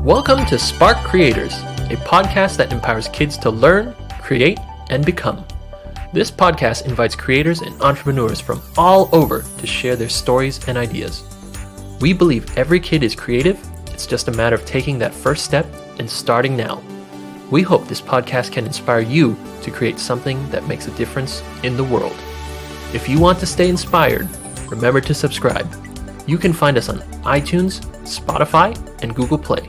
Welcome to Spark Creators, a podcast that empowers kids to learn, create, and become. This podcast invites creators and entrepreneurs from all over to share their stories and ideas. We believe every kid is creative. It's just a matter of taking that first step and starting now. We hope this podcast can inspire you to create something that makes a difference in the world. If you want to stay inspired, remember to subscribe. You can find us on iTunes, Spotify, and Google Play,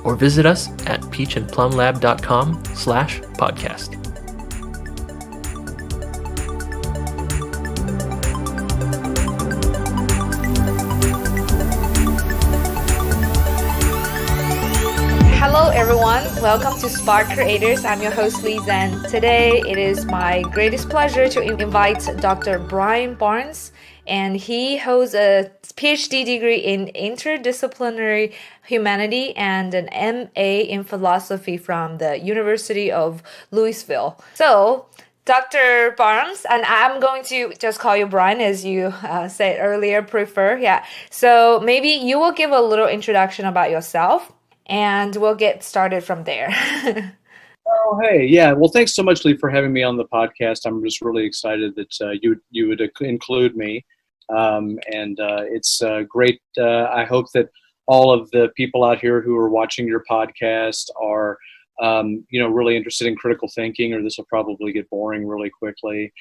or visit us at peachandplumlab.com/podcast. Hello everyone, welcome to Spark Creators. I'm your host Liz, and today it is my greatest pleasure to invite Dr. Brian Barnes, and he holds a PhD degree in interdisciplinary humanity and an MA in philosophy from the University of Louisville. So, Dr. Barnes, and I'm going to just call you Brian as you said earlier, prefer. Yeah. So maybe you will give a little introduction about yourself, and we'll get started from there. Oh, hey, yeah. Well, thanks so much, Lee, for having me on the podcast. I'm just really excited that you would include me, and it's great. I hope that all of the people out here who are watching your podcast are, really interested in critical thinking, or this will probably get boring really quickly.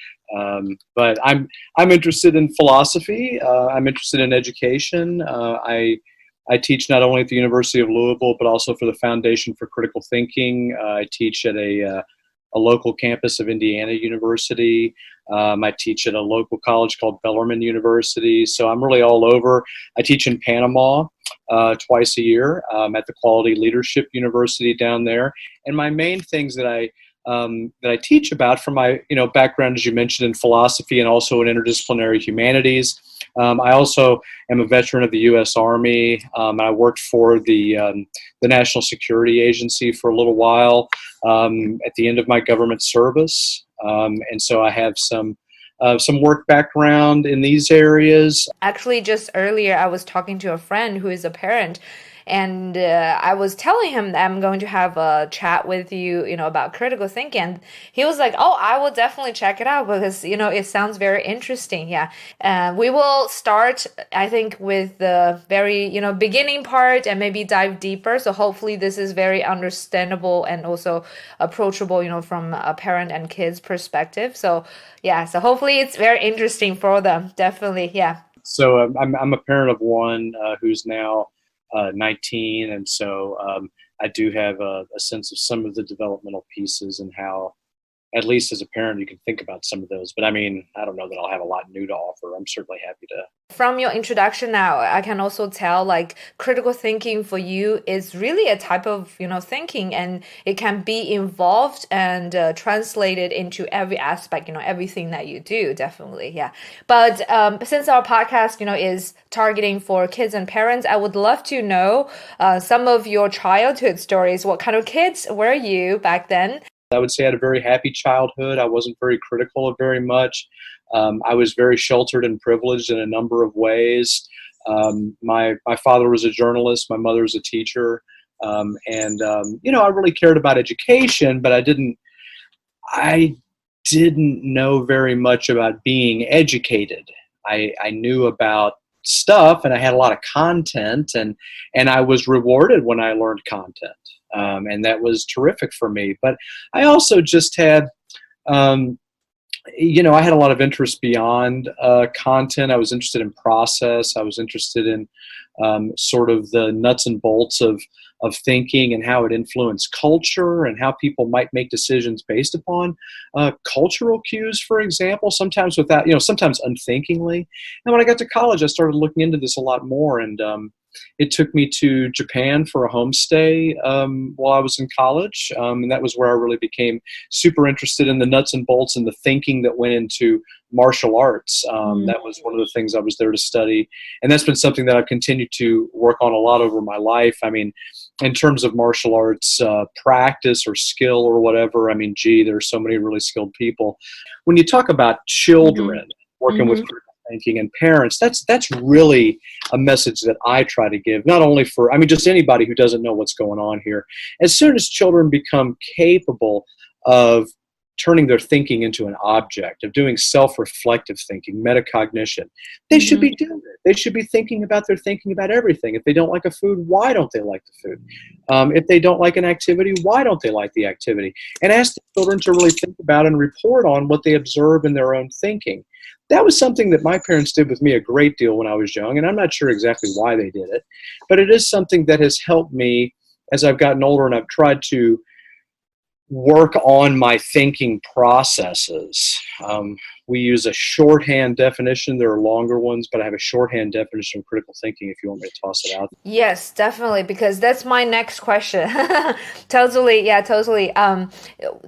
But I'm interested in philosophy. I'm interested in education. I teach not only at the University of Louisville, but also for the Foundation for Critical Thinking. I teach at a local campus of Indiana University. I teach at a local college called Bellarmine University. So I'm really all over. I teach in Panama twice a year at the Quality Leadership University down there. And my main things that I teach about from my background, as you mentioned, in philosophy and also in interdisciplinary humanities. I also am a veteran of the U.S. Army. I worked for the National Security Agency for a little while at the end of my government service, and so I have some work background in these areas. Actually, just earlier, I was talking to a friend who is a parent, and I was telling him that I'm going to have a chat with you, about critical thinking. And he was like, "Oh, I will definitely check it out because, it sounds very interesting." Yeah. We will start, I think, with the very, beginning part and maybe dive deeper. So hopefully this is very understandable and also approachable, from a parent and kids perspective. So yeah, so hopefully it's very interesting for them. Definitely. Yeah. So I'm a parent of one who's now 19, and so I do have a sense of some of the developmental pieces and how, at least as a parent, you can think about some of those. But I mean, I don't know that I'll have a lot new to offer. I'm certainly happy to. From your introduction now, I can also tell critical thinking for you is really a type of, thinking, and it can be involved and translated into every aspect, everything that you do, definitely. Yeah. But since our podcast, is targeting for kids and parents, I would love to know some of your childhood stories. What kind of kids were you back then? I would say I had a very happy childhood. I wasn't very critical of very much. I was very sheltered and privileged in a number of ways. My father was a journalist. My mother was a teacher. I really cared about education, but I didn't know very much about being educated. I knew about stuff, and I had a lot of content, and I was rewarded when I learned content. And that was terrific for me. But I also just had, I had a lot of interest beyond content. I was interested in process. I was interested in sort of the nuts and bolts of thinking and how it influenced culture and how people might make decisions based upon cultural cues, for example, sometimes without, sometimes unthinkingly. And when I got to college, I started looking into this a lot more, and it took me to Japan for a homestay while I was in college, and that was where I really became super interested in the nuts and bolts and the thinking that went into martial arts. That was one of the things I was there to study, and that's been something that I've continued to work on a lot over my life. I mean, in terms of martial arts practice or skill or whatever, I mean, there are so many really skilled people. When you talk about children working with critical thinking, and parents, that's really a message that I try to give, not only for, I mean, just anybody who doesn't know what's going on here. As soon as children become capable of turning their thinking into an object, of doing self-reflective thinking, metacognition, they should be doing it. They should be thinking about their thinking about everything. If they don't like a food, why don't they like the food? If they don't like an activity, why don't they like the activity? And ask the children to really think about and report on what they observe in their own thinking. That was something that my parents did with me a great deal when I was young, and I'm not sure exactly why they did it, but it is something that has helped me as I've gotten older, and I've tried to work on my thinking processes. We use a shorthand definition. There are longer ones, but I have a shorthand definition of critical thinking if you want me to toss it out. Yes, definitely, because that's my next question. Totally, yeah, totally.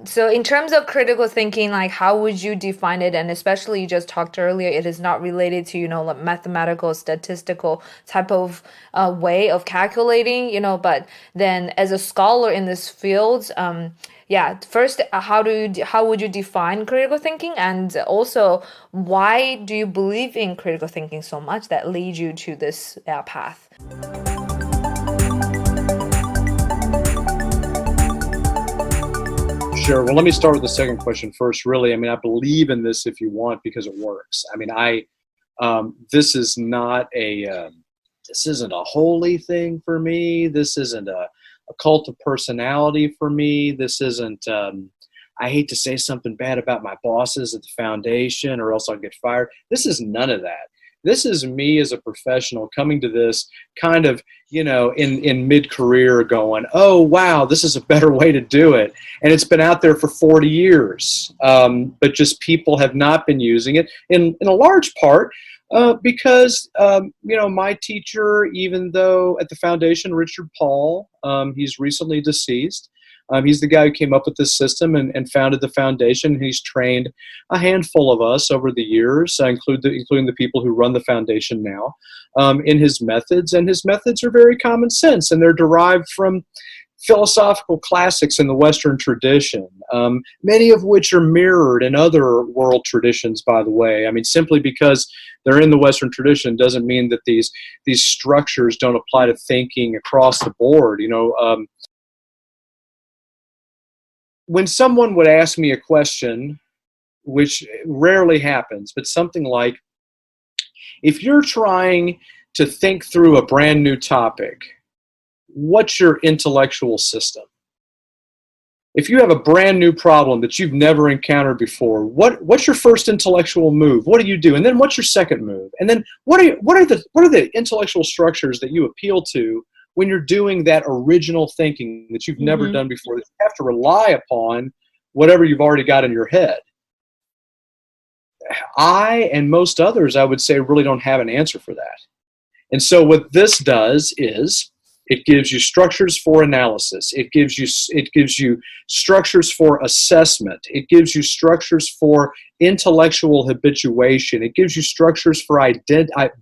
So in terms of critical thinking, like how would you define it? And especially you just talked earlier, it is not related to, like mathematical, statistical type of way of calculating, but then as a scholar in this field, yeah, first, how would you define critical thinking, and also why do you believe in critical thinking so much that leads you to this path? Sure. Well, let me start with the second question first. Really, I mean, I believe in this if you want because it works. I mean, this is not this isn't a holy thing for me. This isn't a cult of personality for me. This isn't, I hate to say something bad about my bosses at the foundation or else I'll get fired. This is none of that. This is me as a professional coming to this kind of, in mid-career going, oh, wow, this is a better way to do it. And it's been out there for 40 years, but just people have not been using it in a large part because, my teacher, even though at the foundation, Richard Paul, he's recently deceased. He's the guy who came up with this system and founded the foundation. He's trained a handful of us over the years, including the people who run the foundation now, in his methods. And his methods are very common sense, and they're derived from philosophical classics in the Western tradition, many of which are mirrored in other world traditions, by the way. I mean, simply because they're in the Western tradition doesn't mean that these structures don't apply to thinking across the board. When someone would ask me a question, which rarely happens, but something like, if you're trying to think through a brand new topic, what's your intellectual system? If you have a brand new problem that you've never encountered before, what's your first intellectual move? What do you do? And then what's your second move? And then what are the intellectual structures that you appeal to when you're doing that original thinking that you've never done before, that you have to rely upon whatever you've already got in your head? I and most others, I would say, really don't have an answer for that. And so what this does is it gives you structures for analysis. It gives you structures for assessment. It gives you structures for intellectual habituation. It gives you structures for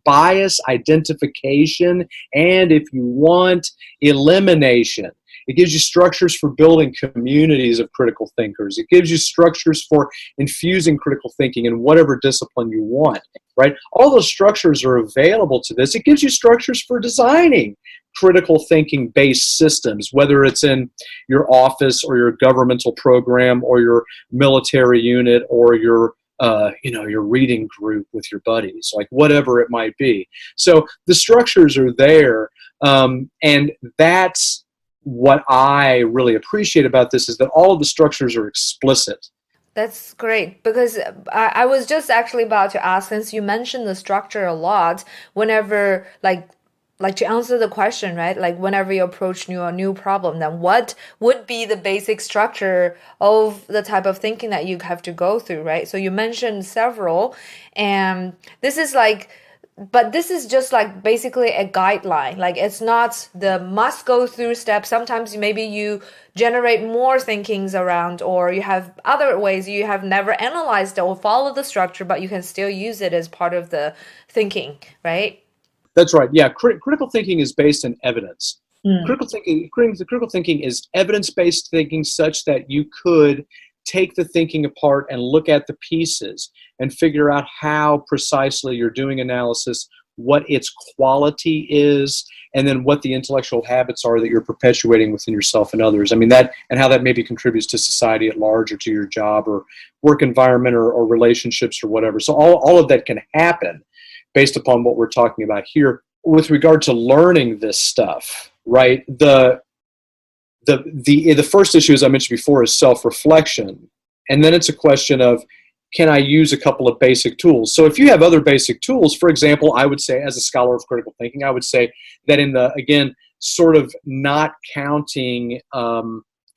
bias identification, and if you want, elimination. It gives you structures for building communities of critical thinkers. It gives you structures for infusing critical thinking in whatever discipline you want, right? All those structures are available to this. It gives you structures for designing critical thinking based systems, whether it's in your office or your governmental program or your military unit or your reading group with your buddies, like whatever it might be. So the structures are there, and that's what I really appreciate about this, is that all of the structures are explicit. That's great, because I was just actually about to ask, since you mentioned the structure a lot, whenever like to answer the question, right? Like whenever you approach a new problem, then what would be the basic structure of the type of thinking that you have to go through, right? So you mentioned several, and this is just like basically a guideline. Like it's not the must go through step. Sometimes maybe you generate more thinkings around, or you have other ways you have never analyzed or follow the structure, but you can still use it as part of the thinking, right? That's right. Yeah, critical thinking is based on evidence. Critical thinking is evidence-based thinking, such that you could take the thinking apart and look at the pieces and figure out how precisely you're doing analysis, what its quality is, and then what the intellectual habits are that you're perpetuating within yourself and others. I mean, that, and how that maybe contributes to society at large, or to your job or work environment, or relationships or whatever. So all of that can happen based upon what we're talking about here. With regard to learning this stuff, right? The first issue, as I mentioned before, is self-reflection. And then it's a question of, can I use a couple of basic tools? So if you have other basic tools, for example, I would say, as a scholar of critical thinking, I would say that in the, again, sort of not counting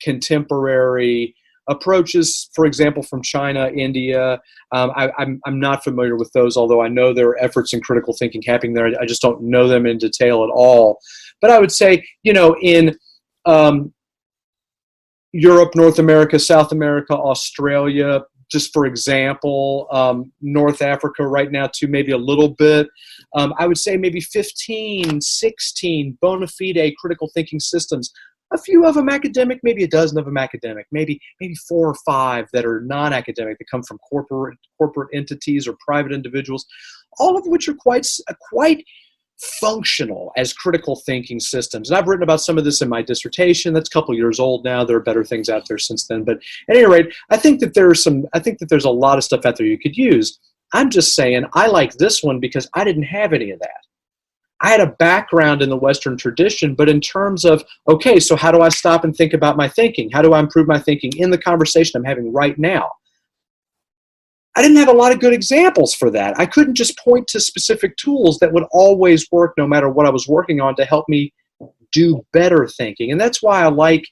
contemporary approaches, for example, from China, India, I'm not familiar with those, although I know there are efforts in critical thinking happening there. I just don't know them in detail at all. But I would say, in Europe, North America, South America, Australia, just for example, North Africa right now too, maybe a little bit. I would say maybe 15, 16 bona fide critical thinking systems. A few of them academic, maybe a dozen of them academic, maybe 4 or 5 that are non-academic, that come from corporate entities or private individuals, all of which are quite functional as critical thinking systems. And I've written about some of this in my dissertation. That's a couple years old now. There are better things out there since then. But at any rate, I think that there's a lot of stuff out there you could use. I'm just saying I like this one because I didn't have any of that. I had a background in the Western tradition, but in terms of, okay, so how do I stop and think about my thinking? How do I improve my thinking in the conversation I'm having right now? I didn't have a lot of good examples for that. I couldn't just point to specific tools that would always work no matter what I was working on to help me do better thinking. And that's why I like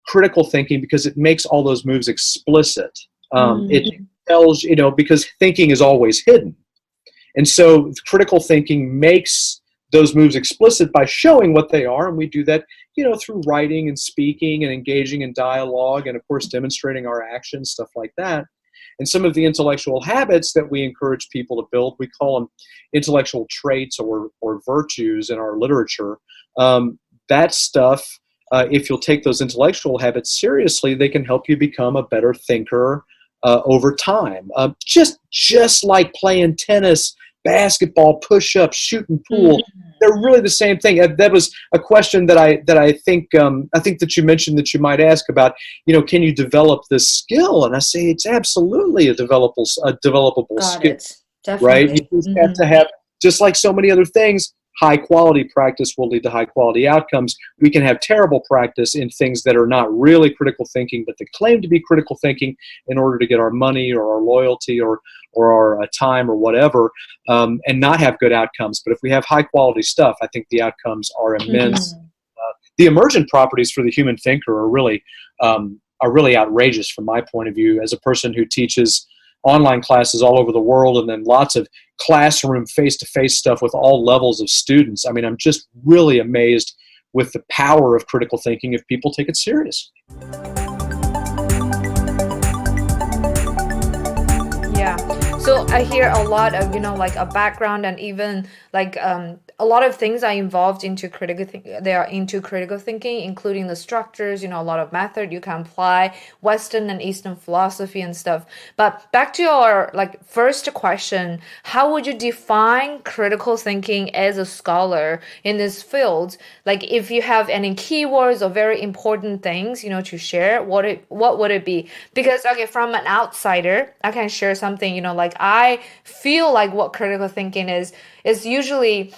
critical thinking, because it makes all those moves explicit. It tells, because thinking is always hidden. And so critical thinking makes those moves explicit by showing what they are. And we do that, through writing and speaking and engaging in dialogue and, of course, demonstrating our actions, stuff like that. And some of the intellectual habits that we encourage people to build, we call them intellectual traits or virtues in our literature. That stuff, if you'll take those intellectual habits seriously, they can help you become a better thinker over time. Just like playing tennis, basketball, push-ups, shooting pool. They're really the same thing. That was a question that I think that you mentioned that you might ask about, can you develop this skill? And I say it's absolutely a developable Got skill. it. Definitely. Right? You just have to have, just like so many other things, high quality practice will lead to high quality outcomes. We can have terrible practice in things that are not really critical thinking, but that claim to be critical thinking in order to get our money or our loyalty or our time or whatever, and not have good outcomes. But if we have high quality stuff, I think the outcomes are immense. The emergent properties for the human thinker are really outrageous from my point of view, as a person who teaches online classes all over the world, and then lots of classroom face-to-face stuff with all levels of students. I mean, I'm just really amazed with the power of critical thinking if people take it seriously. Yeah. So I hear a lot of, like a background, and even like a lot of things are involved into they are into critical thinking, including the structures, a lot of method you can apply, Western and Eastern philosophy and stuff. But back to your first question, how would you define critical thinking as a scholar in this field? Like, if you have any keywords or very important things, to share, what would it be? Because, okay, from an outsider, I can share something, I feel like what critical thinking is usually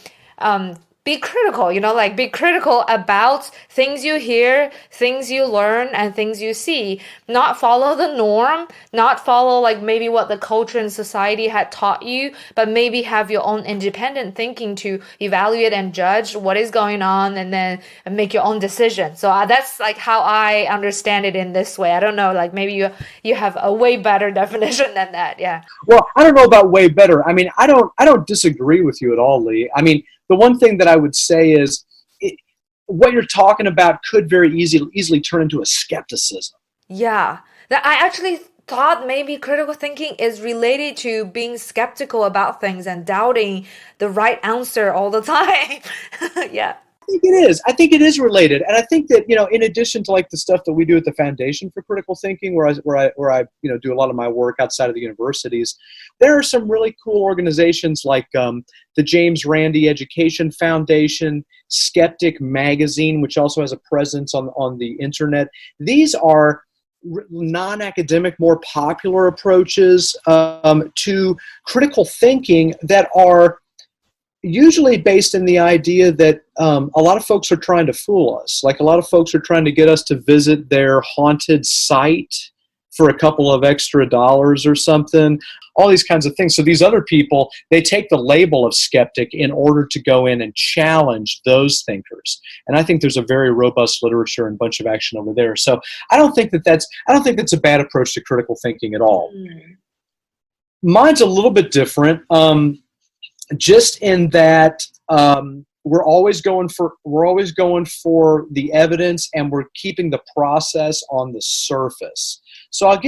be critical, be critical about things you hear, things you learn, and things you see. Not follow the norm, not follow maybe what the culture and society had taught you, but maybe have your own independent thinking to evaluate and judge what is going on, and then make your own decision. So that's how I understand it in this way. I don't know, maybe you have a way better definition than that. Yeah. Well, I don't know about way better. I mean, I don't disagree with you at all, Lee. I mean, the one thing that I would say is what you're talking about could very easily turn into a skepticism. Yeah. I actually thought maybe critical thinking is related to being skeptical about things and doubting the right answer all the time. Yeah. think it is. I think it is related, and I think that in addition to like the stuff that we do at the Foundation for Critical Thinking, where I do a lot of my work outside of the universities, there are some really cool organizations like the James Randi Education Foundation, Skeptic Magazine, which also has a presence on the internet. These are non-academic, more popular approaches to critical thinking that are usually based in the idea that a lot of folks are trying to fool us. Like a lot of folks are trying to get us to visit their haunted site for a couple of extra dollars or something, all these kinds of things. So these other people, they take the label of skeptic in order to go in and challenge those thinkers. And I think there's a very robust literature and bunch of action over there. So I don't think that's a bad approach to critical thinking at all. Mine's a little bit different. Just in that we're always going for the evidence, and we're keeping the process on the surface. So I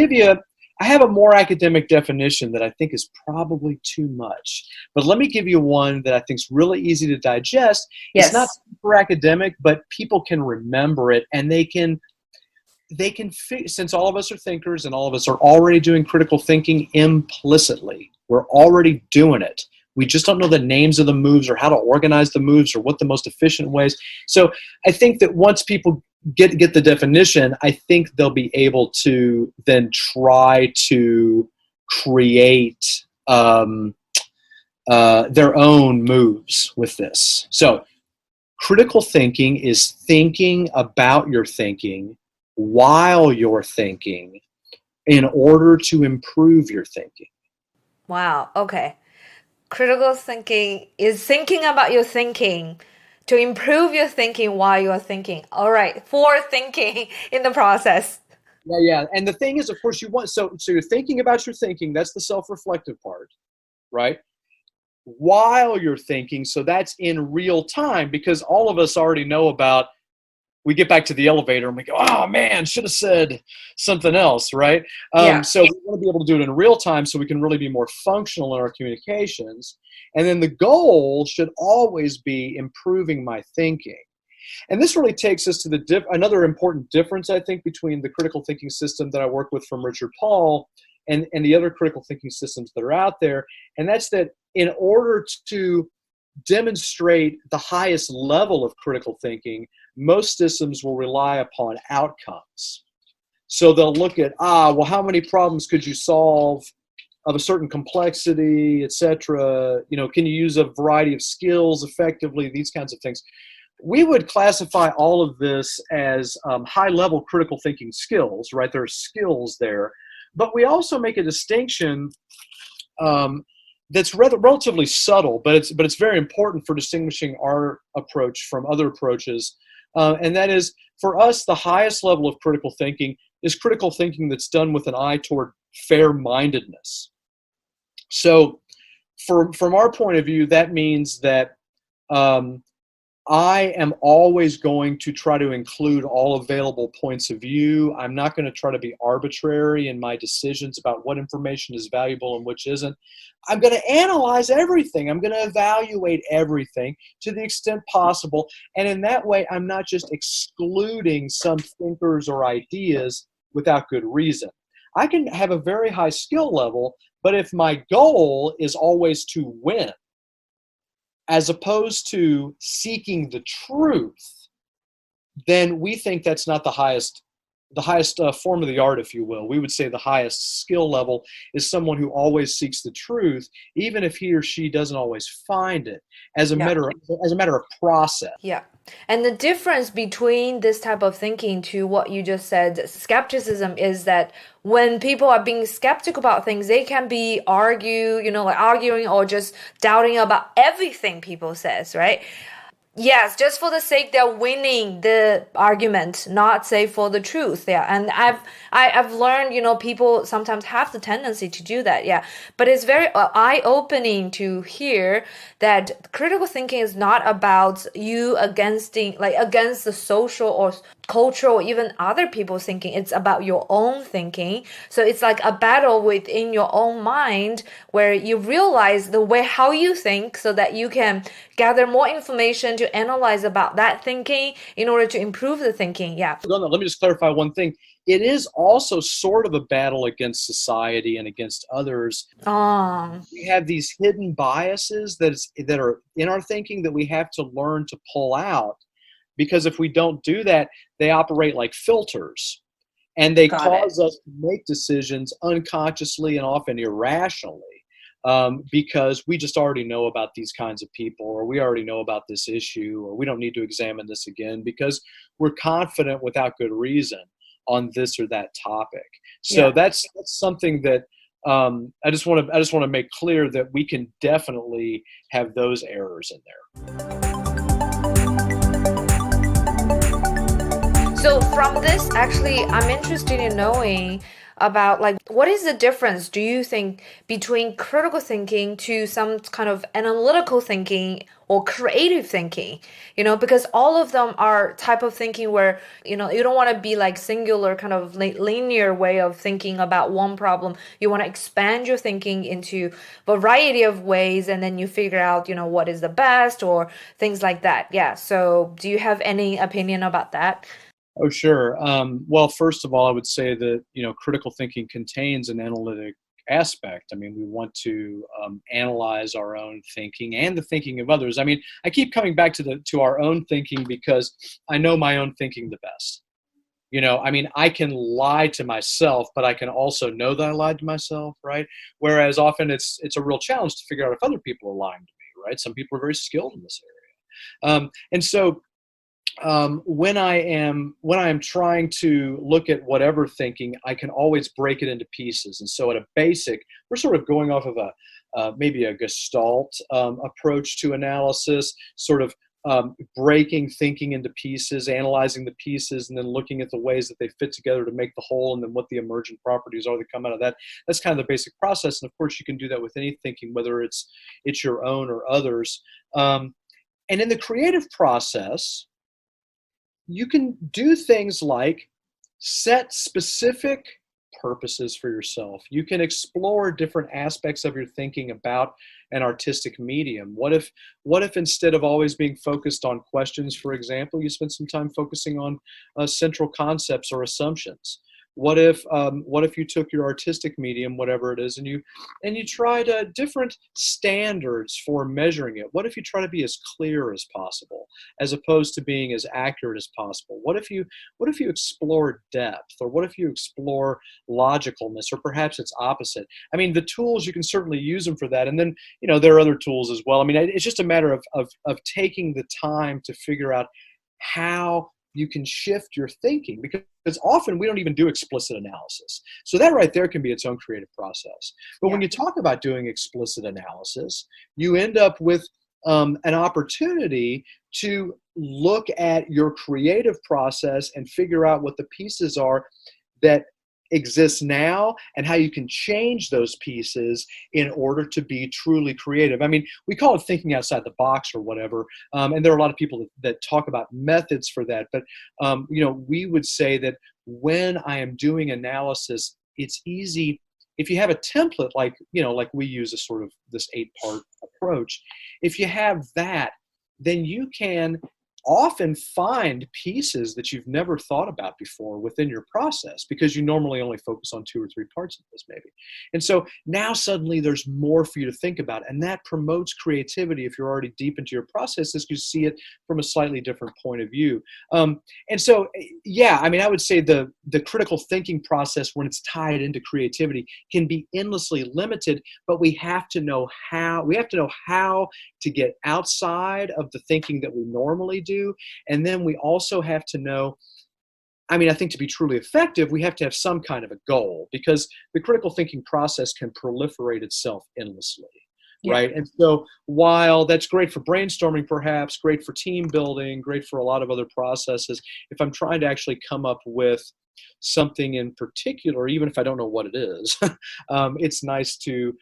have a more academic definition that I think is probably too much, but let me give you one that I think is really easy to digest. Yes. It's not super academic, but people can remember it, and they can since all of us are thinkers and all of us are already doing critical thinking implicitly. We're already doing it. We just don't know the names of the moves or how to organize the moves or what the most efficient ways. So I think that once people get the definition, I think they'll be able to then try to create their own moves with this. So critical thinking is thinking about your thinking while you're thinking in order to improve your thinking. Wow. Okay. Critical thinking is thinking about your thinking to improve your thinking while you're thinking. All right. Thinking in the process. Yeah. And the thing is, of course, so you're thinking about your thinking. That's the self-reflective part, right? While you're thinking, so that's in real time, because all of us already know about, we get back to the elevator and we go, oh man, should have said something else, right? So we want to be able to do it in real time so we can really be more functional in our communications. And then the goal should always be improving my thinking. And this really takes us to another important difference, I think, between the critical thinking system that I work with from Richard Paul and the other critical thinking systems that are out there. And that's that in order to demonstrate the highest level of critical thinking, most systems will rely upon outcomes. So they'll look at, how many problems could you solve of a certain complexity, etc. Can you use a variety of skills effectively, these kinds of things. We would classify all of this as high-level critical thinking skills, right? There are skills there. But we also make a distinction that's relatively subtle, but it's very important for distinguishing our approach from other approaches. And that is, for us, the highest level of critical thinking is critical thinking that's done with an eye toward fair-mindedness. So from our point of view, that means that I am always going to try to include all available points of view. I'm not going to try to be arbitrary in my decisions about what information is valuable and which isn't. I'm going to analyze everything. I'm going to evaluate everything to the extent possible. And in that way, I'm not just excluding some thinkers or ideas without good reason. I can have a very high skill level, but if my goal is always to win, as opposed to seeking the truth, then we think that's not the highest form of the art, if you will. We would say the highest skill level is someone who always seeks the truth, even if he or she doesn't always find it, as a matter of process. Yeah. And the difference between this type of thinking to what you just said, skepticism, is that when people are being skeptical about things, they can be arguing or just doubting about everything people says, right? Yes, just for the sake they're winning the argument, not say for the truth. Yeah, and I've learned, people sometimes have the tendency to do that. Yeah, but it's very eye-opening to hear that critical thinking is not about you against the social or culture or even other people's thinking. It's about your own thinking. So it's like a battle within your own mind where you realize the way how you think so that you can gather more information to analyze about that thinking in order to improve the thinking. Yeah. Let me just clarify one thing. It is also sort of a battle against society and against others. We have these hidden biases that are in our thinking that we have to learn to pull out, because if we don't do that, they operate like filters, and they cause us to make decisions unconsciously and often irrationally, because we just already know about these kinds of people, or we already know about this issue, or we don't need to examine this again because we're confident without good reason on this or that topic. So that's something that I just want to make clear that we can definitely have those errors in there. So from this, actually, I'm interested in knowing about like what is the difference, do you think, between critical thinking to some kind of analytical thinking or creative thinking? Because all of them are type of thinking where you don't want to be like singular kind of linear way of thinking about one problem. You want to expand your thinking into variety of ways, and then you figure out what is the best or things like that. Yeah, so do you have any opinion about that? Oh, sure. Well, first of all, I would say that, critical thinking contains an analytic aspect. I mean, we want to analyze our own thinking and the thinking of others. I mean, I keep coming back to our own thinking because I know my own thinking the best. I mean, I can lie to myself, but I can also know that I lied to myself, right? Whereas often it's a real challenge to figure out if other people are lying to me, right? Some people are very skilled in this area. And so when I am trying to look at whatever thinking, I can always break it into pieces. And so at a basic, we're sort of going off of maybe a Gestalt approach to analysis, sort of breaking thinking into pieces, analyzing the pieces, and then looking at the ways that they fit together to make the whole, and then what the emergent properties are that come out of that. That's kind of the basic process. And of course, you can do that with any thinking, whether it's your own or others. And in the creative process, you can do things like set specific purposes for yourself. You can explore different aspects of your thinking about an artistic medium. What if instead of always being focused on questions, for example, you spend some time focusing on central concepts or assumptions? What if you took your artistic medium, whatever it is, and you tried different standards for measuring it? What if you try to be as clear as possible, as opposed to being as accurate as possible? What if you explore depth, or what if you explore logicalness, or perhaps it's opposite? I mean, the tools, you can certainly use them for that, and then there are other tools as well. I mean, it's just a matter of taking the time to figure out how you can shift your thinking, because often we don't even do explicit analysis. So that right there can be its own creative process. But when you talk about doing explicit analysis, you end up with an opportunity to look at your creative process and figure out what the pieces are that exists now, and how you can change those pieces in order to be truly creative. I mean, we call it thinking outside the box or whatever, and there are a lot of people that talk about methods for that. But we would say that when I am doing analysis, it's easy if you have a template like we use a sort of this 8-part approach. If you have that, then you can often find pieces that you've never thought about before within your process, because you normally only focus on 2 or 3 parts of this maybe. And so now suddenly there's more for you to think about, and that promotes creativity if you're already deep into your processes, because you see it from a slightly different point of view. And so, yeah, I mean, I would say the critical thinking process, when it's tied into creativity, can be endlessly limited, but we have to know how to get outside of the thinking that we normally do. And then we also have to know, I mean, I think to be truly effective, we have to have some kind of a goal, because the critical thinking process can proliferate itself endlessly, right? And so while that's great for brainstorming, perhaps great for team building, great for a lot of other processes, if I'm trying to actually come up with something in particular, even if I don't know what it is, it's nice to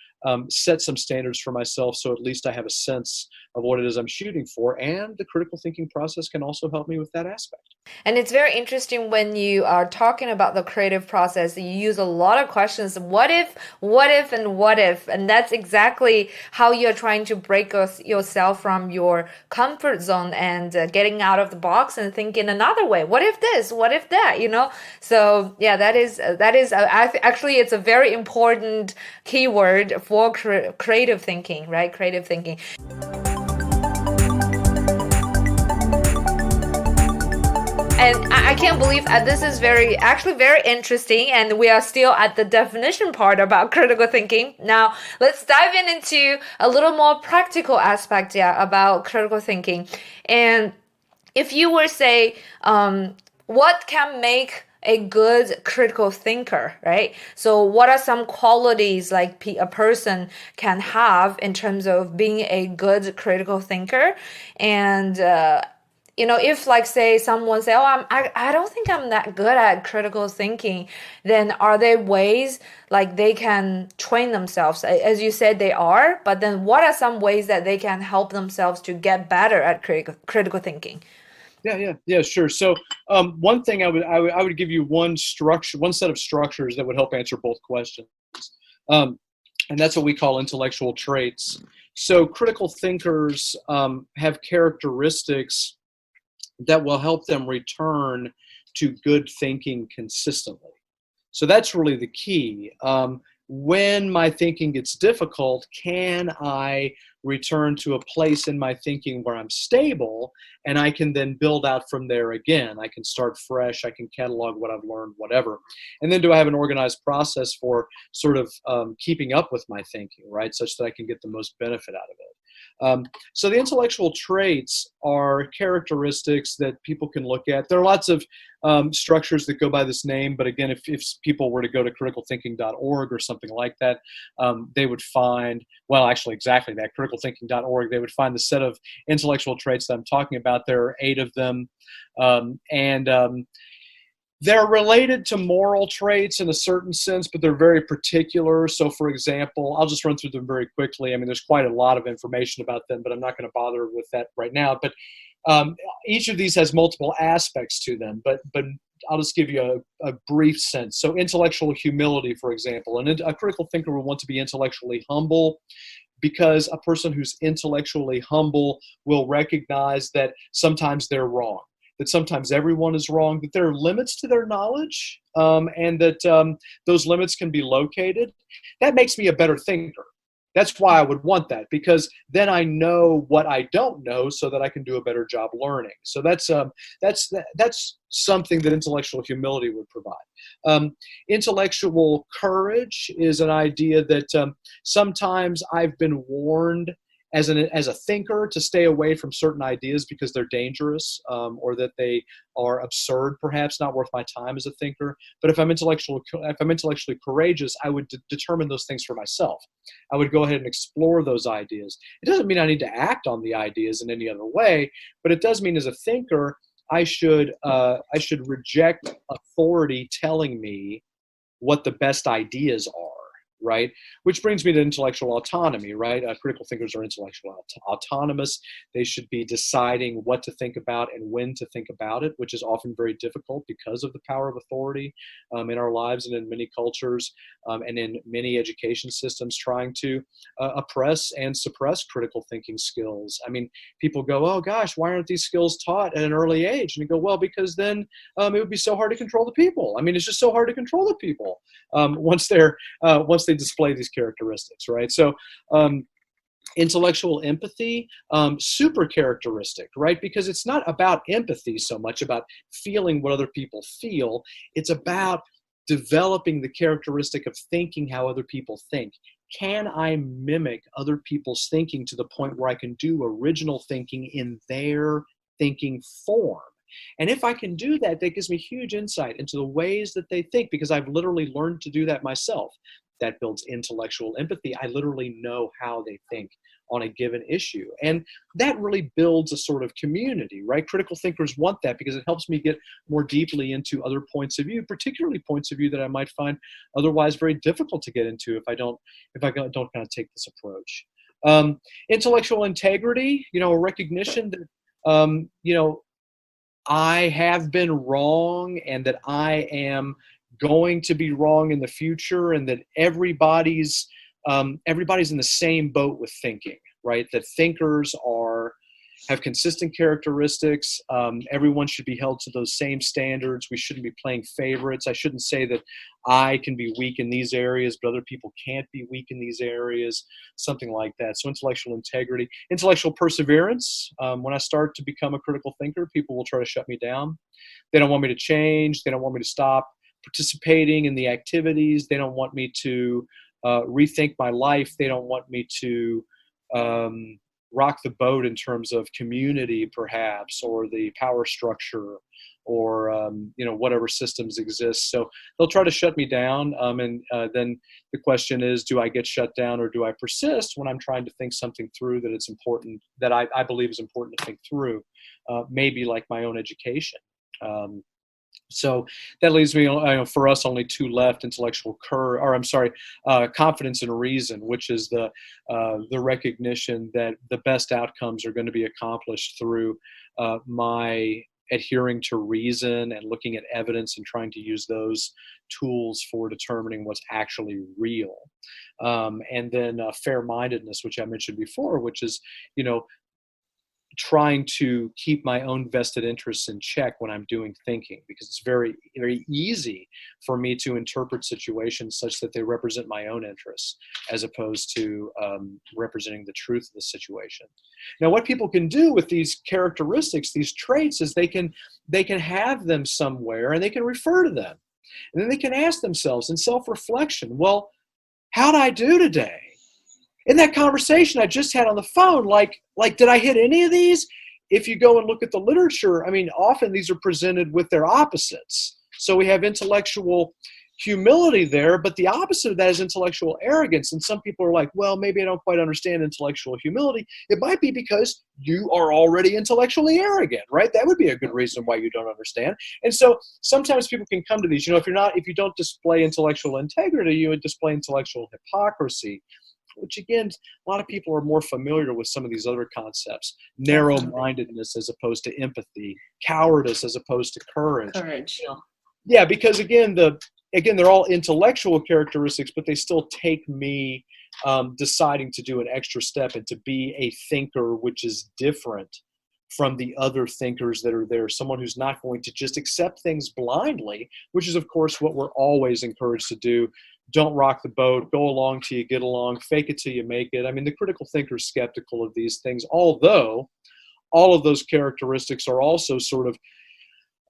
set some standards for myself, so at least I have a sense of what it is I'm shooting for. And the critical thinking process can also help me with that aspect. And it's very interesting when you are talking about the creative process, you use a lot of questions. What if, and what if? And that's exactly how you're trying to break yourself from your comfort zone and getting out of the box and thinking another way. What if this? What if that? So yeah, that is actually, it's a very important keyword for creative thinking, right? Creative thinking. And I can't believe this is actually very interesting, and we are still at the definition part about critical thinking. Now, let's dive into a little more practical aspect, about critical thinking. And if you were say, what can make a good critical thinker, right? So what are some qualities like a person can have in terms of being a good critical thinker? And if like say someone say, oh, I don't think I'm that good at critical thinking, then are there ways like they can train themselves? As you said, they are, but then what are some ways that they can help themselves to get better at critical thinking? Yeah, sure. So one thing I would give you one set of structures that would help answer both questions. And that's what we call intellectual traits. So critical thinkers have characteristics that will help them return to good thinking consistently. So that's really the key. When my thinking gets difficult, can I return to a place in my thinking where I'm stable, and I can then build out from there again? I can start fresh, I can catalog what I've learned, whatever. And then do I have an organized process for sort of keeping up with my thinking, right? Such that I can get the most benefit out of it. So the intellectual traits are characteristics that people can look at. There are lots of structures that go by this name, but again, if people were to go to criticalthinking.org or something like that, they would find, well, actually exactly that, criticalthinking.org, they would find the set of intellectual traits that I'm talking about. There are 8 of them, they're related to moral traits in a certain sense, but they're very particular. So, for example, I'll just run through them very quickly. I mean, there's quite a lot of information about them, but I'm not going to bother with that right now. But each of these has multiple aspects to them, but I'll just give you a brief sense. So intellectual humility, for example, and a critical thinker will want to be intellectually humble, because a person who's intellectually humble will recognize that sometimes they're wrong, that sometimes everyone is wrong, that there are limits to their knowledge, and that those limits can be located. That makes me a better thinker. That's why I would want that, because then I know what I don't know so that I can do a better job learning. So that's something that intellectual humility would provide. Intellectual courage is an idea that sometimes I've been warned as a thinker to stay away from certain ideas because they're dangerous, or that they are absurd, perhaps not worth my time as a thinker. But if I'm intellectually courageous, I would determine those things for myself. I would go ahead and explore those ideas. It doesn't mean I need to act on the ideas in any other way, but it does mean as a thinker, I should reject authority telling me what the best ideas are. Right? Which brings me to intellectual autonomy, right? Critical thinkers are intellectually autonomous. They should be deciding what to think about and when to think about it, which is often very difficult because of the power of authority in our lives and in many cultures, and in many education systems trying to oppress and suppress critical thinking skills. I mean, people go, oh gosh, why aren't these skills taught at an early age? And you go, well, because then it would be so hard to control the people. I mean, it's just so hard to control the people once they display these characteristics, right? So intellectual empathy, super characteristic, right? Because it's not about empathy so much about feeling what other people feel. It's about developing the characteristic of thinking how other people think. Can I mimic other people's thinking to the point where I can do original thinking in their thinking form? And if I can do that, that gives me huge insight into the ways that they think, because I've literally learned to do that myself. That builds intellectual empathy. I literally know how they think, on a given issue. And that really builds a sort of community, right? Critical thinkers want that because it helps me get more deeply into other points of view, particularly points of view that I might find otherwise very difficult to get into if I don't kind of take this approach. Intellectual integrity, a recognition that, I have been wrong and that I am going to be wrong in the future, and that everybody's in the same boat with thinking, right? That thinkers have consistent characteristics. Everyone should be held to those same standards. We shouldn't be playing favorites. I shouldn't say that I can be weak in these areas, but other people can't be weak in these areas, something like that. So intellectual integrity, intellectual perseverance. When I start to become a critical thinker, people will try to shut me down. They don't want me to change. They don't want me to stop participating in the activities. They don't want me to rethink my life. They don't want me to rock the boat in terms of community, perhaps, or the power structure, or whatever systems exist. So they'll try to shut me down, and then the question is, do I get shut down, or do I persist when I'm trying to think something through that it's important, that I believe is important to think through, maybe like my own education. So that leaves me, for us, only two left: confidence and reason, which is the recognition that the best outcomes are going to be accomplished through my adhering to reason and looking at evidence and trying to use those tools for determining what's actually real. And then fair-mindedness, which I mentioned before, which is, trying to keep my own vested interests in check when I'm doing thinking, because it's very, very easy for me to interpret situations such that they represent my own interests as opposed to representing the truth of the situation. Now, what people can do with these characteristics, these traits, is they can have them somewhere and they can refer to them. And then they can ask themselves in self-reflection, well, how'd I do today? In that conversation I just had on the phone, like, did I hit any of these? If you go and look at the literature, often these are presented with their opposites. So we have intellectual humility there, but the opposite of that is intellectual arrogance. And some people are like, well, maybe I don't quite understand intellectual humility. It might be because you are already intellectually arrogant, right? That would be a good reason why you don't understand. And so sometimes people can come to these, if you don't display intellectual integrity, you would display intellectual hypocrisy, which, again, a lot of people are more familiar with some of these other concepts: narrow-mindedness as opposed to empathy, cowardice as opposed to courage. Yeah, because again, they're all intellectual characteristics, but they still take me deciding to do an extra step and to be a thinker, which is different from the other thinkers that are there. Someone who's not going to just accept things blindly, which is, of course, what we're always encouraged to do. Don't rock the boat. Go along till you get along. Fake it till you make it. The critical thinker is skeptical of these things, although all of those characteristics are also sort of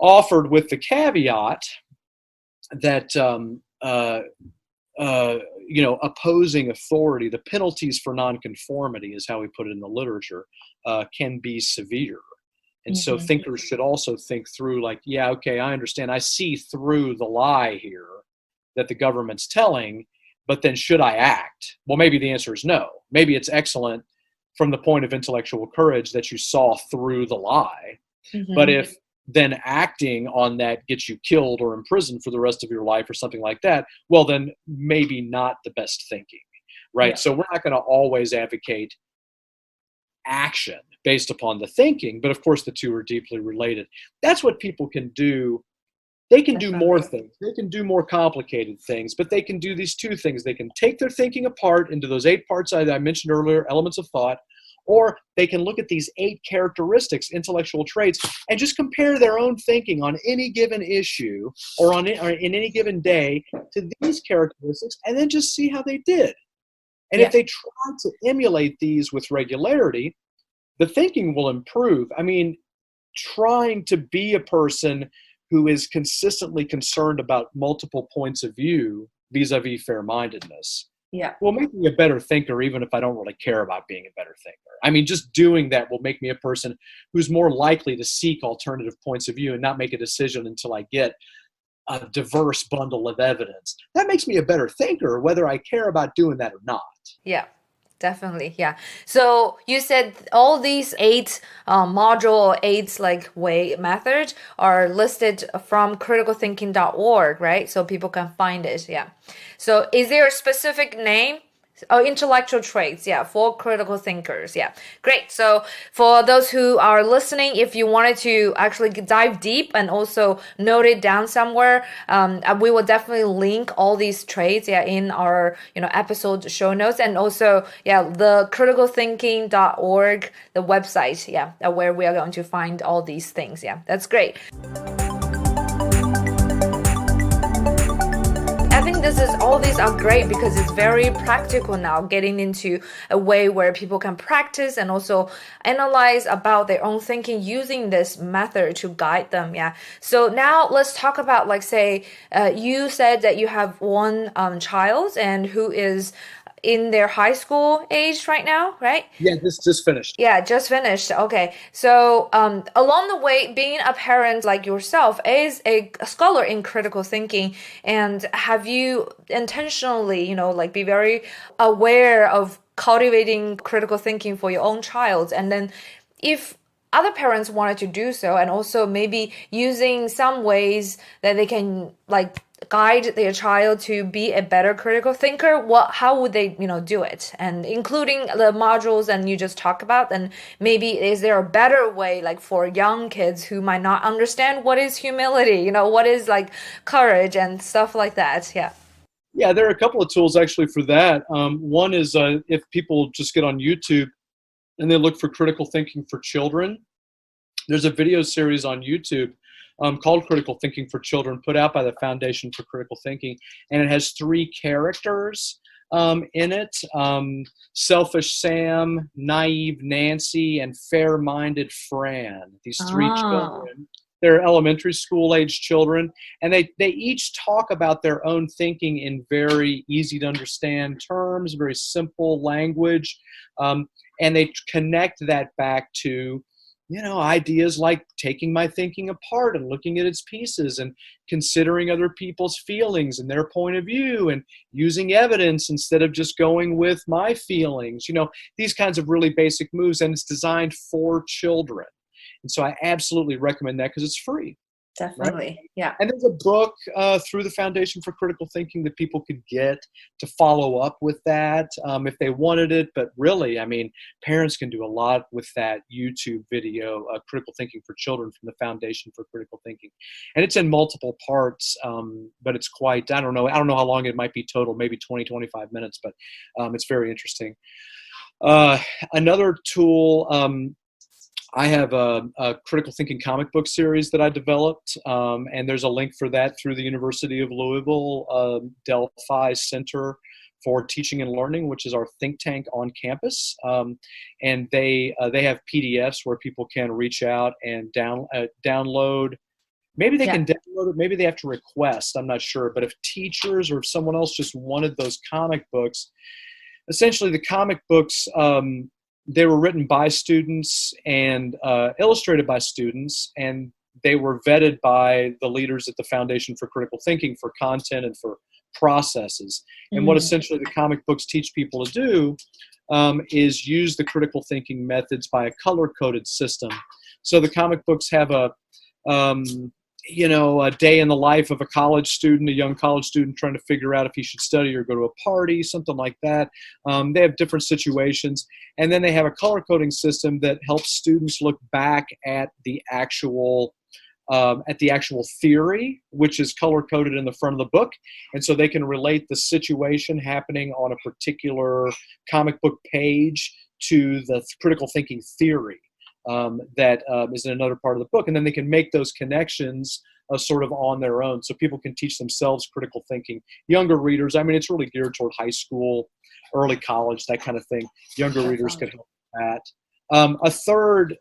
offered with the caveat that opposing authority, the penalties for nonconformity, is how we put it in the literature, can be severe. And so thinkers should also think through, like, yeah, okay, I understand. I see through the lie here that the government's telling, but then should I act? Well, maybe the answer is no. Maybe it's excellent from the point of intellectual courage that you saw through the lie. But if then acting on that gets you killed or imprisoned for the rest of your life or something like that, well, then maybe not the best thinking, right? Yeah. So we're not going to always advocate action based upon the thinking, but of course the two are deeply related. That's what people can do. They can do more things. They can do more complicated things, but they can do these two things. They can take their thinking apart into those 8 parts I mentioned earlier, elements of thought, or they can look at these 8 characteristics, intellectual traits, and just compare their own thinking on any given issue or in any given day to these characteristics, and then just see how they did. And if they try to emulate these with regularity, the thinking will improve. Trying to be a person who is consistently concerned about multiple points of view vis-a-vis fair-mindedness will make me a better thinker, even if I don't really care about being a better thinker. Just doing that will make me a person who's more likely to seek alternative points of view and not make a decision until I get a diverse bundle of evidence. That makes me a better thinker, whether I care about doing that or not. Yeah. Definitely, yeah. So you said all these eight module or eight like way methods are listed from criticalthinking.org, right? So people can find it. Yeah. So is there a specific name? Oh, intellectual traits, yeah, for critical thinkers. Yeah, great. So for those who are listening, if you wanted to actually dive deep and also note it down somewhere, we will definitely link all these traits, yeah, in our episode show notes, and also yeah, the criticalthinking.org, the website, yeah, where we are going to find all these things. Yeah, that's great. I think all these are great because it's very practical now, getting into a way where people can practice and also analyze about their own thinking using this method to guide them. Yeah. So now let's talk about, like, say, you said that you have one child and who is in their high school age right now, right? Yeah, this just finished. Yeah, just finished. Okay. So, along the way, being a parent like yourself is a scholar in critical thinking. And have you intentionally, like be very aware of cultivating critical thinking for your own child? And then if other parents wanted to do so, and also maybe using some ways that they can like guide their child to be a better critical thinker, how would they do it, and including the modules and you just talk about, and maybe is there a better way, like for young kids who might not understand what is humility, what is like courage and stuff like that? Yeah. Yeah, there are a couple of tools actually for that. One is if people just get on YouTube and they look for critical thinking for children, there's a video series on YouTube called Critical Thinking for Children, put out by the Foundation for Critical Thinking. And it has three characters in it, Selfish Sam, Naive Nancy, and Fair-Minded Fran. These three children. They're elementary school age children, and they each talk about their own thinking in very easy to understand terms, very simple language, and they connect that back to ideas like taking my thinking apart and looking at its pieces and considering other people's feelings and their point of view and using evidence instead of just going with my feelings, these kinds of really basic moves, and it's designed for children. And so I absolutely recommend that because it's free. Definitely. Right? Yeah. And there's a book through the Foundation for Critical Thinking that people could get to follow up with that if they wanted it. But really, I mean, parents can do a lot with that YouTube video, Critical Thinking for Children from the Foundation for Critical Thinking. And it's in multiple parts, but it's quite, I don't know how long it might be total, maybe 20, 25 minutes, but it's very interesting. Another tool, I have a critical thinking comic book series that I developed, and there's a link for that through the University of Louisville Delphi Center for Teaching and Learning, which is our think tank on campus. And they have PDFs where people can reach out and download. Maybe they can download it. Maybe they have to request. I'm not sure. But if teachers or if someone else just wanted those comic books, essentially the comic books, they were written by students and illustrated by students, and they were vetted by the leaders at the Foundation for Critical Thinking for content and for processes. And what essentially the comic books teach people to do is use the critical thinking methods by a color-coded system. So the comic books have a day in the life of a college student, a young college student trying to figure out if he should study or go to a party, something like that. They have different situations. And then they have a color coding system that helps students look back at the actual theory, which is color coded in the front of the book. And so they can relate the situation happening on a particular comic book page to the critical thinking theory that is in another part of the book. And then they can make those connections sort of on their own. So people can teach themselves critical thinking. Younger readers, I mean, it's really geared toward high school, early college, that kind of thing. Younger readers can help with that. A third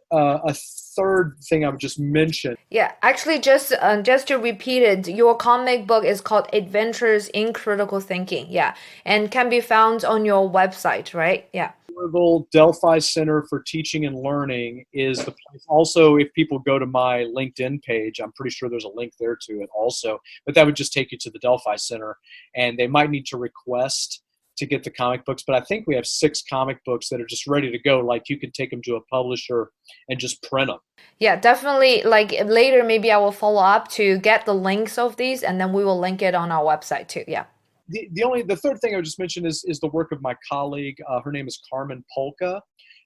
thing I would just mention. Yeah, actually, just to repeat it, your comic book is called Adventures in Critical Thinking. Yeah, and can be found on your website, right? Yeah. Louisville Delphi Center for Teaching and Learning is the place. Also, if people go to my LinkedIn page, I'm pretty sure there's a link there to it also. But that would just take you to the Delphi Center, and they might need to request to get the comic books, but I think we have 6 comic books that are just ready to go. Like you can take them to a publisher and just print them. Yeah, definitely. Like later, maybe I will follow up to get the links of these, and then we will link it on our website too. Yeah. The third thing I would just mention is the work of my colleague. Her name is Carmen Polka.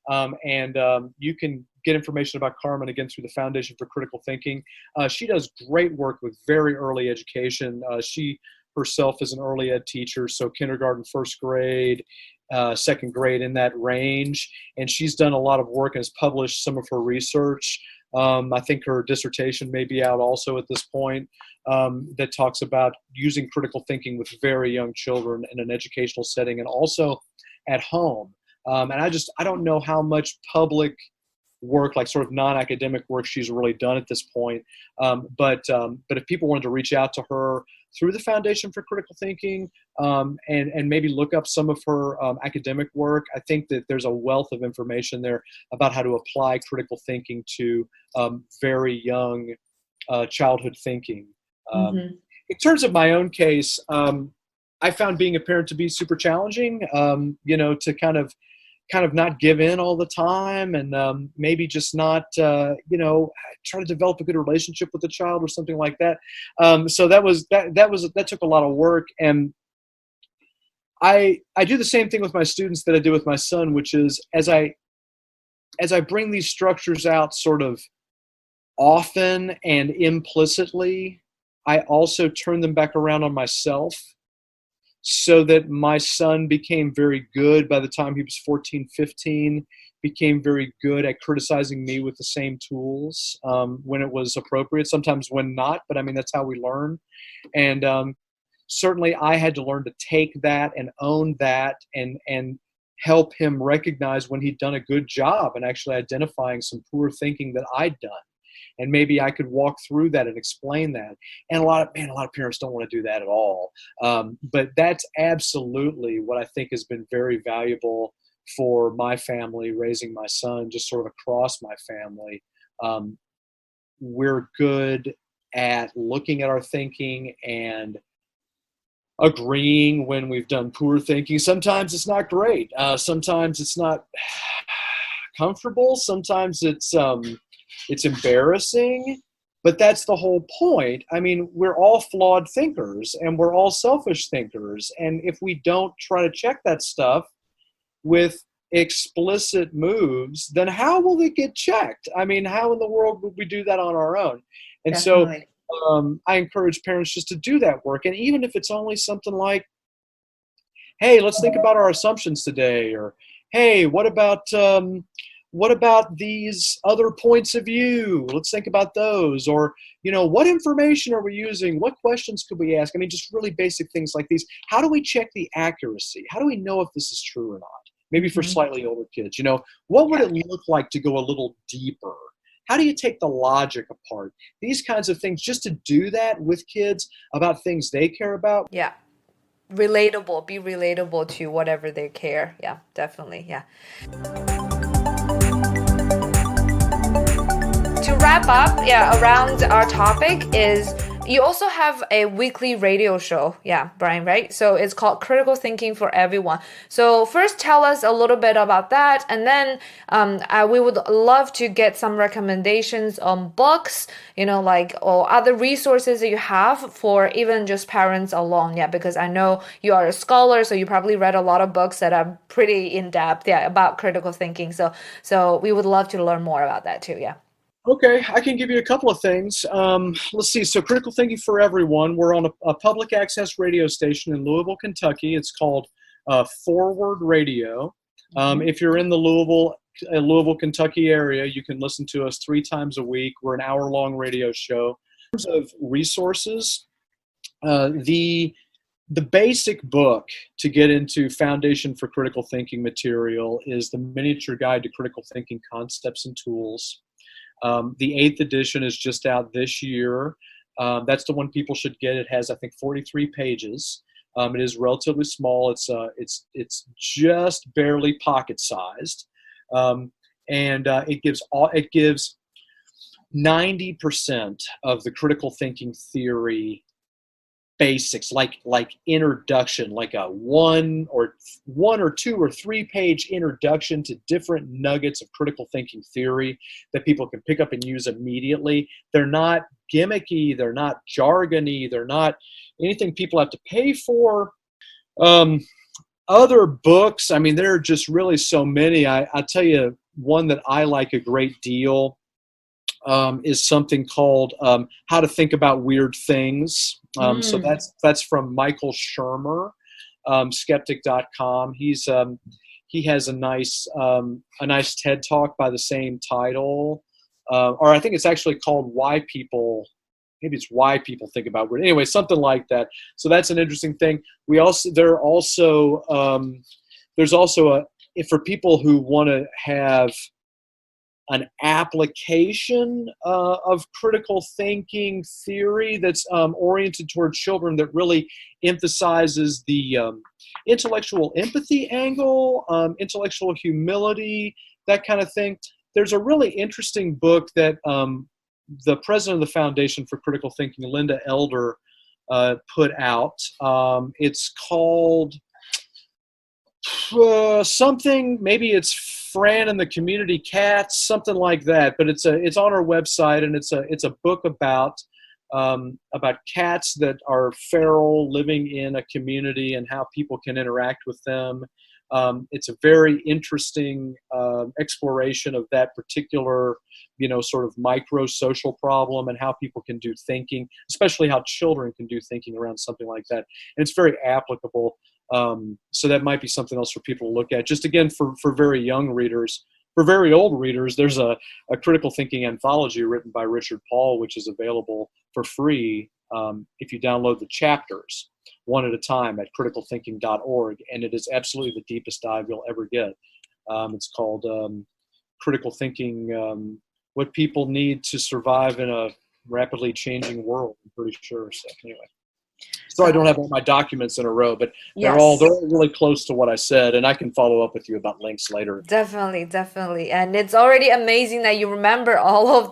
You can get information about Carmen again through the Foundation for Critical Thinking. She does great work with very early education. She herself is an early ed teacher, so kindergarten, first grade, second grade, in that range. And she's done a lot of work and has published some of her research. I think her dissertation may be out also at this point, that talks about using critical thinking with very young children in an educational setting and also at home. And I don't know how much public work, like sort of non-academic work, she's really done at this point. But if people wanted to reach out to her through the Foundation for Critical Thinking, and maybe look up some of her academic work, I think that there's a wealth of information there about how to apply critical thinking to very young childhood thinking. In terms of my own case, I found being a parent to be super challenging, to kind of not give in all the time, and maybe just not, try to develop a good relationship with the child or something like that. So that took a lot of work. And I do the same thing with my students that I do with my son, which is as I bring these structures out sort of often and implicitly, I also turn them back around on myself, so that my son became very good by the time he was 14, 15, became very good at criticizing me with the same tools when it was appropriate, sometimes when not, but I mean, that's how we learn. And certainly I had to learn to take that and own that and help him recognize when he'd done a good job and actually identifying some poor thinking that I'd done. And maybe I could walk through that and explain that. And a lot of parents don't want to do that at all. But that's absolutely what I think has been very valuable for my family, raising my son, just sort of across my family. We're good at looking at our thinking and agreeing when we've done poor thinking. Sometimes it's not great. Sometimes it's not comfortable. Sometimes it's embarrassing, but that's the whole point. I mean, we're all flawed thinkers and we're all selfish thinkers. And if we don't try to check that stuff with explicit moves, then how will it get checked? I mean, how in the world would we do that on our own? And Definitely. So I encourage parents just to do that work. And even if it's only something like, hey, let's think about our assumptions today, or hey, what about these other points of view? Let's think about those. Or, what information are we using? What questions could we ask? I mean, just really basic things like these. How do we check the accuracy? How do we know if this is true or not? Maybe for slightly older kids, what would it look like to go a little deeper? How do you take the logic apart? These kinds of things, just to do that with kids about things they care about. Yeah. Be relatable to whatever they care. Yeah, definitely. Yeah. To wrap up, around our topic is you also have a weekly radio show. Yeah, Brian, right? So it's called Critical Thinking for Everyone. So first tell us a little bit about that. And then we would love to get some recommendations on books, or other resources that you have for even just parents alone. Yeah, because I know you are a scholar, so you probably read a lot of books that are pretty in-depth, about critical thinking. So we would love to learn more about that too. Yeah. Okay, I can give you a couple of things. Let's see. So Critical Thinking for Everyone, we're on a public access radio station in Louisville, Kentucky. It's called Forward Radio. If you're in the Louisville, Kentucky area, you can listen to us 3 times a week. We're an hour-long radio show. In terms of resources, the basic book to get into Foundation for Critical Thinking material is the Miniature Guide to Critical Thinking Concepts and Tools. The 8th edition is just out this year. That's the one people should get. It has, I think, 43 pages. It is relatively small. It's just barely pocket-sized, and it gives 90% of the critical thinking theory basics, like introduction, like a one or two or three page introduction to different nuggets of critical thinking theory that people can pick up and use immediately. They're not gimmicky, they're not jargony, they're not anything people have to pay for. Other books, I mean, there are just really so many. I'll tell you one that I like a great deal. Is something called How to Think About Weird Things. So that's from Michael Shermer, skeptic.com. He has a nice TED Talk by the same title, or I think it's actually called Why People Think About Weird. Anyway, something like that. So that's an interesting thing. There's also for people who want to have an application of critical thinking theory that's oriented toward children, that really emphasizes the intellectual empathy angle, intellectual humility, that kind of thing. There's a really interesting book that the president of the Foundation for Critical Thinking, Linda Elder, put out. It's called something, maybe it's Fran and the Community Cats, something like that. But it's on our website, and it's a book about cats that are feral, living in a community, and how people can interact with them. It's a very interesting exploration of that particular, sort of micro social problem, and how people can do thinking, especially how children can do thinking around something like that. And it's very applicable. So that might be something else for people to look at. Just again, for very young readers. For very old readers, there's a critical thinking anthology written by Richard Paul, which is available for free if you download the chapters one at a time at criticalthinking.org, and it is absolutely the deepest dive you'll ever get. It's called Critical Thinking, What People Need to Survive in a Rapidly Changing World, I'm pretty sure. So anyway. So I don't have all my documents in a row, but they're all really close to what I said, and I can follow up with you about links later. Definitely. And it's already amazing that you remember all of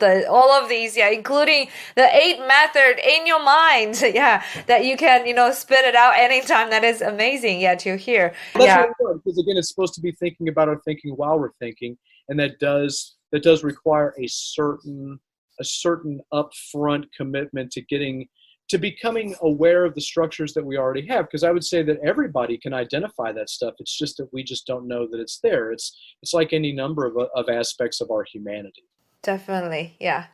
these, including the 8 method in your mind, that you can, spit it out anytime. That is amazing, to hear. That's really good, because again, it's supposed to be thinking about our thinking while we're thinking, and that does require a certain upfront commitment to becoming aware of the structures that we already have, because I would say that everybody can identify that stuff. It's just that we just don't know that it's there. It's like any number of aspects of our humanity. Definitely, yeah.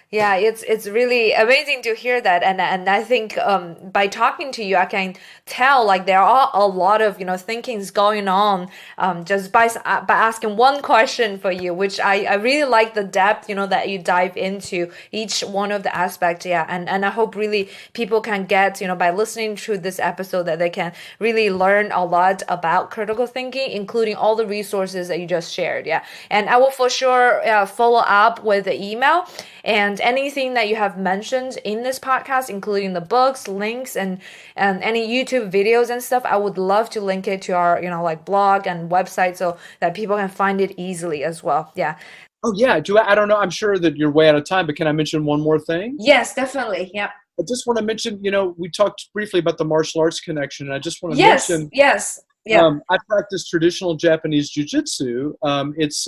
Yeah, it's really amazing to hear that, and I think by talking to you, I can tell like there are a lot of thinkings going on just by asking one question for you, which I really like the depth that you dive into each one of the aspects, and I hope really people can get by listening to this episode that they can really learn a lot about critical thinking, including all the resources that you just shared, and I will for sure follow up with the email and anything that you have mentioned in this podcast, including the books, links, and any YouTube videos and stuff, I would love to link it to our, like blog and website so that people can find it easily as well. Yeah. Oh yeah. I don't know. I'm sure that you're way out of time, but can I mention one more thing? Yes, definitely. Yeah. I just want to mention, we talked briefly about the martial arts connection, and I just want to mention. Yes. Yeah. I practice traditional Japanese jiu-jitsu. It's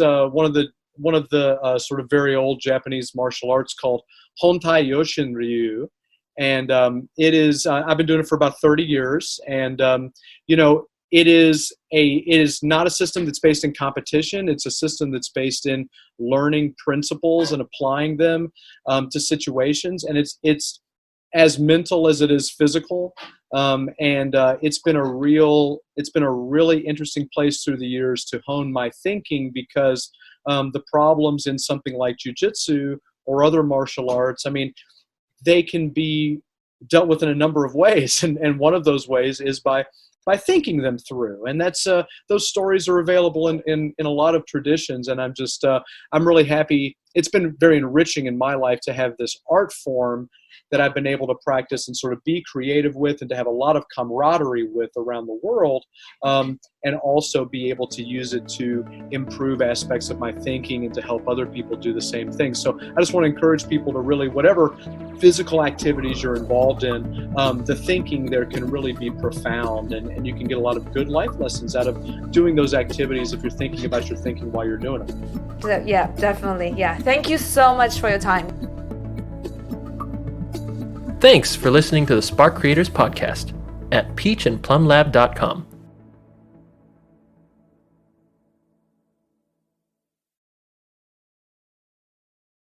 one of the sort of very old Japanese martial arts called Hontai Yoshin Ryu. And it is, I've been doing it for about 30 years. And, it is not a system that's based in competition. It's a system that's based in learning principles and applying them to situations. And it's as mental as it is physical. It's been a really interesting place through the years to hone my thinking, because the problems in something like jiu-jitsu or other martial arts, I mean, they can be dealt with in a number of ways. And one of those ways is by thinking them through. And that's those stories are available in a lot of traditions. And I'm really happy it's been very enriching in my life to have this art form that I've been able to practice and sort of be creative with, and to have a lot of camaraderie with around the world, and also be able to use it to improve aspects of my thinking and to help other people do the same thing. So I just want to encourage people to really, whatever physical activities you're involved in, the thinking there can really be profound, and you can get a lot of good life lessons out of doing those activities if you're thinking about your thinking while you're doing it. Yeah, definitely. Yeah. Thank you so much for your time. Thanks for listening to the Spark Creators Podcast at peachandplumlab.com.